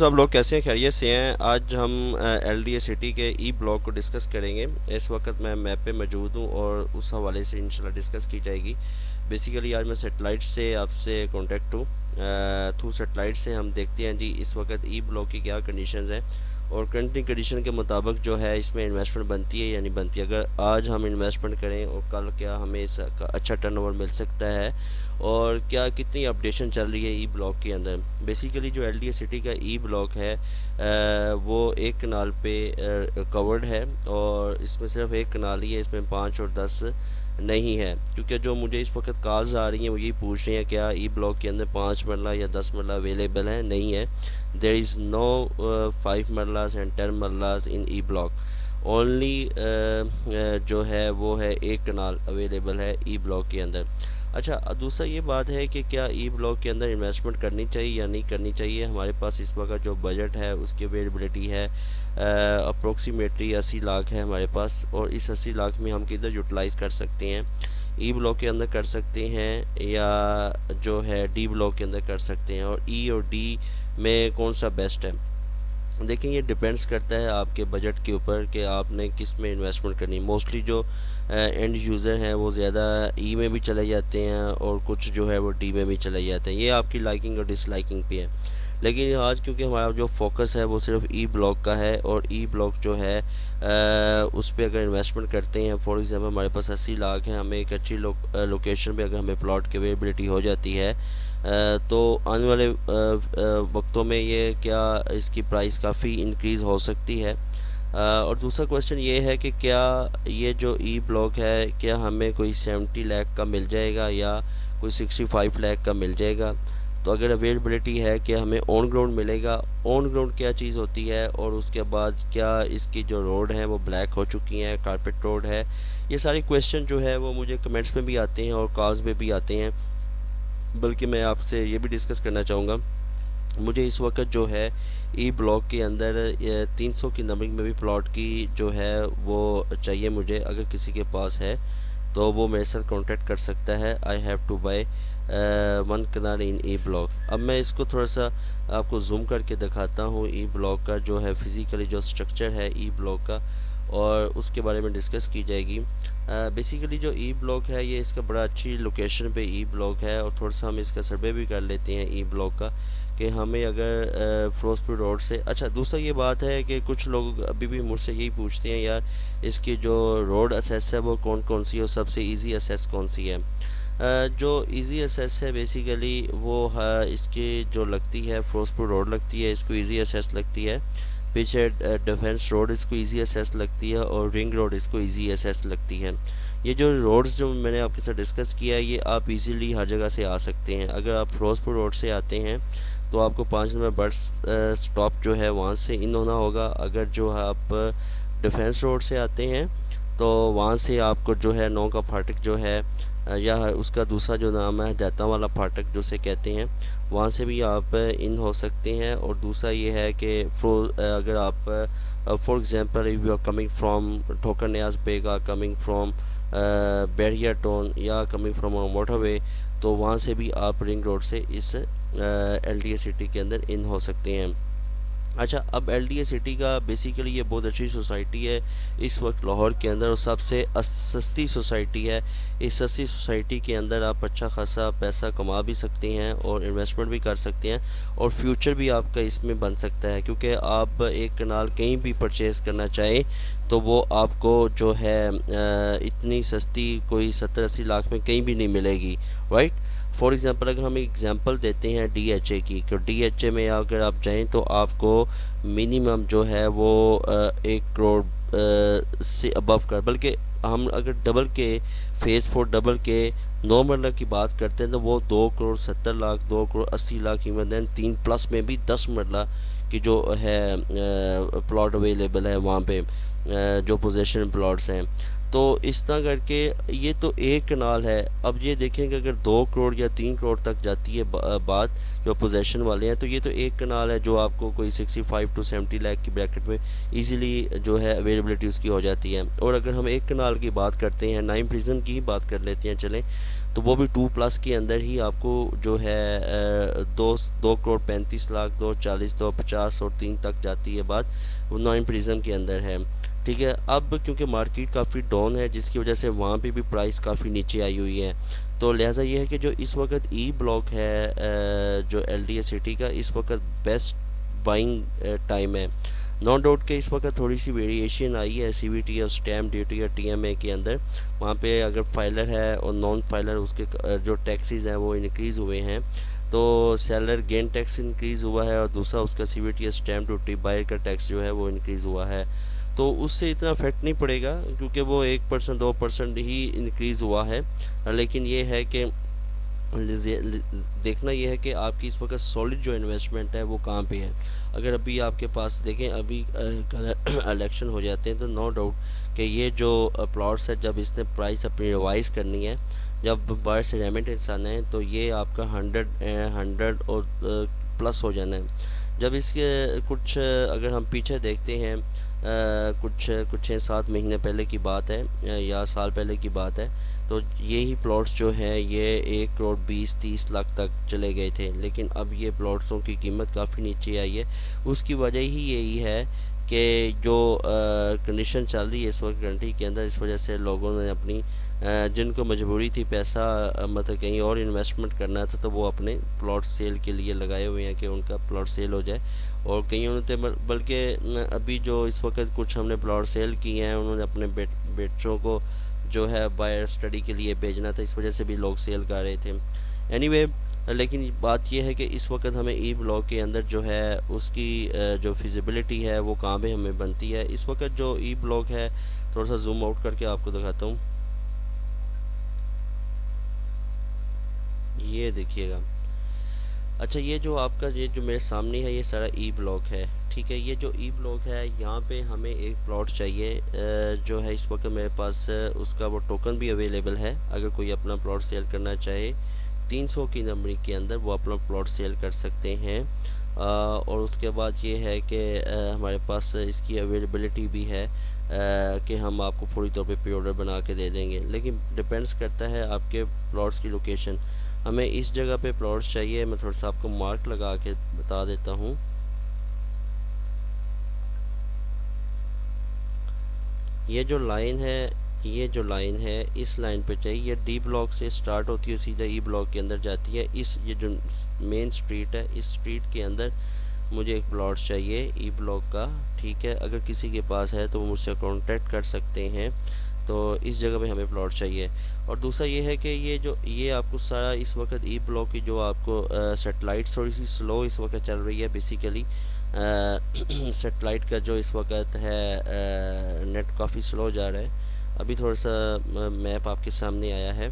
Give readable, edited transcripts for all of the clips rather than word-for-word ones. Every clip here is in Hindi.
सब लोग कैसे हैं? खैरियत से हैं? आज हम LDA सिटी के ई ब्लॉक को डिस्कस करेंगे। इस वक्त मैं मैप पे मौजूद हूँ और उस हवाले से इंशाल्लाह डिस्कस की जाएगी। बेसिकली आज मैं सेटेलाइट से आपसे कांटेक्ट हूँ। थ्रू सेटेलाइट से हम देखते हैं जी इस वक्त ई ब्लॉक की क्या कंडीशंस हैं और करंट कंडीशन के मुताबिक जो है इसमें इन्वेस्टमेंट बनती है या नहीं बनती है। अगर आज हम इन्वेस्टमेंट करें और कल क्या हमें इसका अच्छा टर्नओवर मिल सकता है और क्या कितनी अपडेशन चल रही है ई ब्लॉक के अंदर। बेसिकली जो LDA सिटी का ई ब्लॉक है वो एक कनाल पे कवर्ड है और इसमें सिर्फ एक कनाल ही है, इसमें 5 और 10 नहीं है। क्योंकि जो मुझे इस वक्त कॉल्स आ रही हैं वो यही पूछ रही हैं क्या ई ब्लॉक के अंदर 5 मरला या 10 मरला अवेलेबल है। नहीं है, there is no 5 marlas and 10 marlas in E block. Only जो है वो है एक कनाल अवेलेबल है ई ब्लॉक के अंदर। अच्छा, दूसरा ये बात है कि क्या ई ब्लॉक के अंदर इन्वेस्टमेंट करनी चाहिए या नहीं करनी चाहिए। हमारे पास इस वक्त जो बजट है उसकी अवेलेबिलिटी है अप्रोक्सीमेटली 80 लाख है हमारे पास, और इस 80 लाख में हम किधर यूटिलाइज़ कर सकते हैं। ई ब्लॉक के अंदर कर सकते हैं या जो है डी ब्लॉक के अंदर कर सकते हैं, और ई और डी में कौन सा बेस्ट है। देखिए, ये डिपेंड्स करता है आपके बजट के ऊपर कि आपने किस में इन्वेस्टमेंट करनी है। मोस्टली जो एंड यूज़र हैं वो ज़्यादा ई में भी चले जाते हैं और कुछ जो है वो डी में भी चले जाते हैं। ये आपकी लाइकिंग और डिसलाइकिंग पे है। लेकिन आज क्योंकि हमारा जो फोकस है वो सिर्फ ई ब्लॉक का है, और ई ब्लॉक जो है उस पर अगर इन्वेस्टमेंट करते हैं, फॉर एग्जांपल हमारे पास 80 लाख है, हमें एक अच्छी लोकेशन पे अगर हमें प्लॉट की अवेलेबिलिटी हो जाती है तो आने वाले वक्तों में ये क्या इसकी प्राइस काफ़ी इंक्रीज़ हो सकती है। और दूसरा क्वेश्चन ये है कि क्या ये जो ई ब्लॉक है क्या हमें कोई 70 लाख का मिल जाएगा या कोई 65 लाख का मिल जाएगा। तो अगर अवेलेबिलिटी है कि हमें ऑन ग्राउंड मिलेगा, ऑन ग्राउंड क्या चीज़ होती है, और उसके बाद क्या इसकी जो रोड है वो ब्लैक हो चुकी हैं, कारपेट रोड है। ये सारे क्वेश्चन जो है वो मुझे कमेंट्स में भी आते हैं और कॉल्स में भी आते हैं। बल्कि मैं आपसे ये भी डिस्कस करना चाहूँगा, मुझे इस वक्त जो है ई ब्लॉक के अंदर 300 की नंबरिंग में भी प्लॉट की जो है वो चाहिए मुझे। अगर किसी के पास है तो वो मेरे साथ कांटेक्ट कर सकता है। I have to buy 1 kanal in E block. अब मैं इसको थोड़ा सा आपको जूम करके दिखाता हूँ ई ब्लॉक का जो है फिज़िकली जो स्ट्रक्चर है ई ब्लॉक का, और उसके बारे में डिस्कस की जाएगी। बेसिकली जो ई ब्लॉक है ये इसका बड़ा अच्छी लोकेशन पे ई ब्लॉक है, और थोड़ा सा हम इसका सर्वे भी कर लेते हैं ई ब्लॉक का कि हमें अगर फिरोजपुर रोड से। अच्छा, दूसरा ये बात है कि कुछ लोग अभी भी मुझसे यही पूछते हैं यार इसकी जो रोड असेस है वो कौन कौन सी है और सबसे इजी असेस कौन सी है। जो इजी असेस है बेसिकली वो इसकी जो लगती है फिरोजपुर रोड लगती है, इसको इजी असेस लगती है। पीछे डिफेंस रोड इसको इजी असेस लगती है, और रिंग रोड इसको इजी असेस लगती है। ये जो रोड्स जो मैंने आपके साथ डिस्कस किया है ये आप इजीली हर जगह से आ सकते हैं। अगर आप फिरोजपुर रोड से आते हैं तो आपको 5 नंबर बस स्टॉप जो है वहाँ से इन होना होगा। अगर जो है आप डिफेंस रोड से आते हैं तो वहाँ से आपको जो है 9 का फाटक जो है या उसका दूसरा जो नाम है दैता वाला फाटक जो से कहते हैं, वहाँ से भी आप इन हो सकते हैं। और दूसरा ये है कि अगर आप for example if you are coming from Thokar Niaz Baig, coming from Bahria town या कमिंग फ्रॉम मोटरवे, तो वहाँ से भी आप रिंग रोड से इस LDA सिटी के अंदर इन हो सकते हैं। अच्छा, अब LDA सिटी का बेसिकली ये बहुत अच्छी सोसाइटी है इस वक्त लाहौर के अंदर, और सबसे सस्ती सोसाइटी है। इस सस्ती सोसाइटी के अंदर आप अच्छा खासा पैसा कमा भी सकते हैं और इन्वेस्टमेंट भी कर सकते हैं, और फ्यूचर भी आपका इसमें बन सकता है। क्योंकि आप एक कनाल कहीं भी परचेज़ करना चाहें तो वो आपको जो है इतनी सस्ती कोई 70-80 लाख में कहीं भी नहीं मिलेगी, राइट। फॉर एग्ज़ाम्पल अगर हम एग्ज़ाम्पल देते हैं DHA की, तो DHA में अगर आप जाएं तो आपको मिनिमम जो है वो 1 करोड़ से अबव कर, बल्कि हम अगर डबल के फेज़ 4 डबल के 9 मरला की बात करते हैं तो वो 2 crore 70 lakh, 2 crore 80 lakh, even then 3 plus में भी 10 मरला की जो है प्लॉट अवेलेबल है वहाँ पे जो पोजीशन प्लॉट्स हैं। तो इस तरह करके ये तो एक कनाल है। अब ये देखें कि अगर 2 करोड़ या 3 करोड़ तक जाती है बात जो पोजीशन वाले हैं, तो ये तो एक कनाल है जो आपको कोई 65 to 70 लाख की ब्रैकेट में इजीली जो है अवेलेबिलिटी उसकी हो जाती है। और अगर हम एक कनाल की बात करते हैं, 9 प्रिजन की ही बात कर लेते हैं चलें, तो वो भी 2+ के अंदर ही आपको जो है 2 करोड़ 35 लाख 240 250 और 3 तक जाती है बात, वो 9 प्रिज्म के अंदर है। ठीक है, अब क्योंकि मार्केट काफ़ी डाउन है जिसकी वजह से वहाँ पे भी प्राइस काफ़ी नीचे आई हुई है, तो लिहाजा ये है कि जो इस वक्त ई ब्लॉक है जो LDA सिटी का, इस वक्त बेस्ट बाइंग टाइम है। नो डाउट के इस वक्त थोड़ी सी वेरिएशन आई है CVT और स्टैम्प ड्यूटी या TMA के अंदर। वहाँ पे अगर फाइलर है और नॉन फाइलर उसके जो टैक्सेस हैं वो इंक्रीज़ हुए हैं, तो सेलर गेन टैक्स इंक्रीज़ हुआ है और दूसरा उसका CVT या स्टैम्प ड्यूटी बायर का टैक्स जो है वो इंक्रीज़ हुआ है। तो उससे इतना इफेक्ट नहीं पड़ेगा क्योंकि वो 1% 2% ही इंक्रीज़ हुआ है। लेकिन ये है कि देखना यह है कि आपकी इस वक्त सॉलिड जो इन्वेस्टमेंट है वो कहाँ पे है। अगर अभी आपके पास देखें, अभी इलेक्शन हो जाते हैं तो नो डाउट कि ये जो प्लॉट्स है, जब इसने प्राइस अपनी रिवाइज करनी है, जब बाहर से रेमिटेंस आना है, तो ये आपका 100 और प्लस हो जाना है। जब इसके कुछ अगर हम पीछे देखते हैं कुछ कुछ 6-7 महीने पहले की बात है या साल पहले की बात है, तो यही प्लॉट्स जो है ये 1 करोड़ 20-30 लाख तक चले गए थे। लेकिन अब ये प्लॉट्सों की कीमत काफ़ी नीचे आई है। उसकी वजह ही यही है कि जो कंडीशन चल रही है इस वक्त कंट्री के अंदर, इस वजह से लोगों ने अपनी जिनको मजबूरी थी पैसा मतलब कहीं और इन्वेस्टमेंट करना था, तो वो अपने प्लॉट सेल के लिए लगाए हुए हैं कि उनका प्लॉट सेल हो जाए। और कईयों ने बल्कि अभी जो इस वक्त कुछ हमने प्लॉट सेल किए हैं, उन्होंने अपने बेटों को जो है बायर स्टडी के लिए भेजना था, इस वजह से भी लोग सेल कर रहे थे। एनीवे लेकिन बात यह है कि इस वक्त हमें ई ब्लॉक के अंदर जो है उसकी जो फिजिबिलिटी है वो कहाँ पे हमें बनती है। इस वक्त जो ई ब्लॉक है, थोड़ा सा जूम आउट करके आपको दिखाता हूँ, ये देखिएगा। अच्छा, ये जो आपका ये जो मेरे सामने है ये सारा ई ब्लॉक है। ठीक है, ये जो ई ब्लॉक है यहाँ पे हमें एक प्लॉट चाहिए जो है इस वक्त मेरे पास उसका वो टोकन भी अवेलेबल है। अगर कोई अपना प्लॉट सेल करना चाहे 300 की नंबरिंग के अंदर वो अपना प्लॉट सेल कर सकते हैं। और उसके बाद ये है कि हमारे पास इसकी अवेलेबिलिटी भी है कि हम आपको पूरी तौर पे प्री ऑर्डर बना के दे देंगे। लेकिन डिपेंड्स करता है आपके प्लॉट्स की लोकेशन। हमें इस जगह पे प्लॉट्स चाहिए, मैं थोड़ा सा आपको मार्क लगा के बता देता हूँ। ये जो लाइन है, ये जो लाइन है इस लाइन पे चाहिए। ये डी ब्लॉक से स्टार्ट होती है, सीधा ई ब्लॉक के अंदर जाती है। इस ये जो मेन स्ट्रीट है, इस स्ट्रीट के अंदर मुझे एक प्लॉट चाहिए ई ब्लॉक का। ठीक है, अगर किसी के पास है तो वो मुझसे कांटेक्ट कर सकते हैं। तो इस जगह पे हमें प्लॉट चाहिए। और दूसरा ये है कि ये आपको सारा इस वक्त ई ब्लॉक की जो आपको सेटेलाइट थोड़ी सी स्लो इस वक्त चल रही है बेसिकली। सेटेलाइट का जो इस वक्त है नेट काफ़ी स्लो जा रहा है। अभी थोड़ा सा मैप आपके सामने आया है,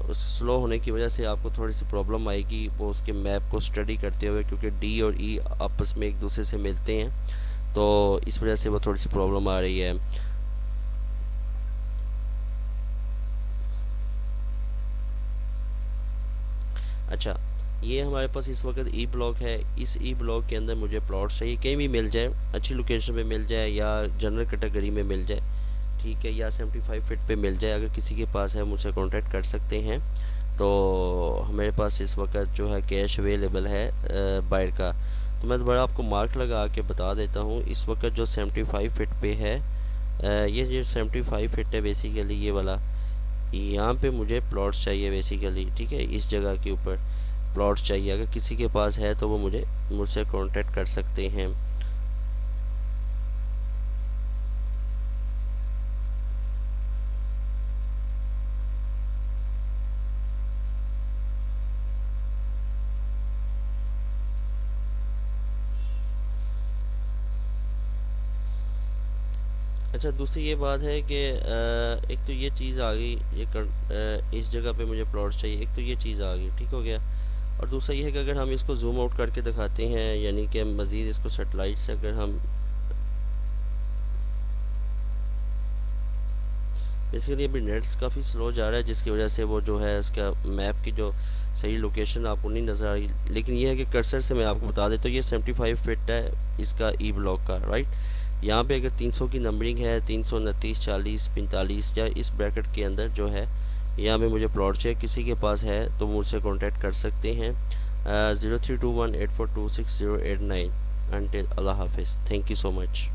उस स्लो होने की वजह से आपको थोड़ी सी प्रॉब्लम आएगी वो उसके मैप को स्टडी करते हुए, क्योंकि डी और ई आपस में एक दूसरे से मिलते हैं, तो इस वजह से वो थोड़ी सी प्रॉब्लम आ रही है। अच्छा, ये हमारे पास इस वक्त ई ब्लॉक है। इस ई ब्लॉक के अंदर मुझे प्लॉट चाहिए, कहीं भी मिल जाए, अच्छी लोकेशन पे मिल जाए या जनरल कैटेगरी में मिल जाए। ठीक है, या 75 फीट पे मिल जाए। अगर किसी के पास है मुझसे कांटेक्ट कर सकते हैं। तो हमारे पास इस वक्त जो है कैश अवेलेबल है बायर का। तो मैं दोबारा आपको मार्क लगा के बता देता हूँ। इस वक्त जो 75 फीट पे है, ये जो 75 फीट है बेसिकली ये वाला, यहाँ पे मुझे प्लॉट्स चाहिए बेसिकली। ठीक है, इस जगह के ऊपर प्लॉट्स चाहिए। अगर किसी के पास है तो वो मुझसे कांटेक्ट कर सकते हैं। अच्छा, दूसरी ये बात है कि एक तो ये चीज़ आ गई, इस जगह पे मुझे प्लॉट चाहिए, एक तो ये चीज़ आ गई, ठीक हो गया। और दूसरा ये है कि अगर हम इसको जूम आउट करके दिखाते हैं, यानी कि मज़ीद इसको सेटेलाइट से अगर हम बेसिकली अभी नेट्स काफ़ी स्लो जा रहा है जिसकी वजह से वो जो है इसका मैप की जो सही लोकेशन आपको नहीं नज़र आ रही। लेकिन ये है कि कर्सर से मैं आपको बता देता हूँ, ये 75 फीट है इसका ई ब्लॉक का, राइट। यहाँ पे अगर 300 की नंबरिंग है, 329 40 45 या इस ब्रैकेट के अंदर जो है यहाँ में मुझे प्लॉट चाहिए, किसी के पास है तो मुझसे कॉन्टैक्ट कर सकते हैं। 0321842608 9। अंटिल अल्लाह हाफिज़, थैंक यू सो मच।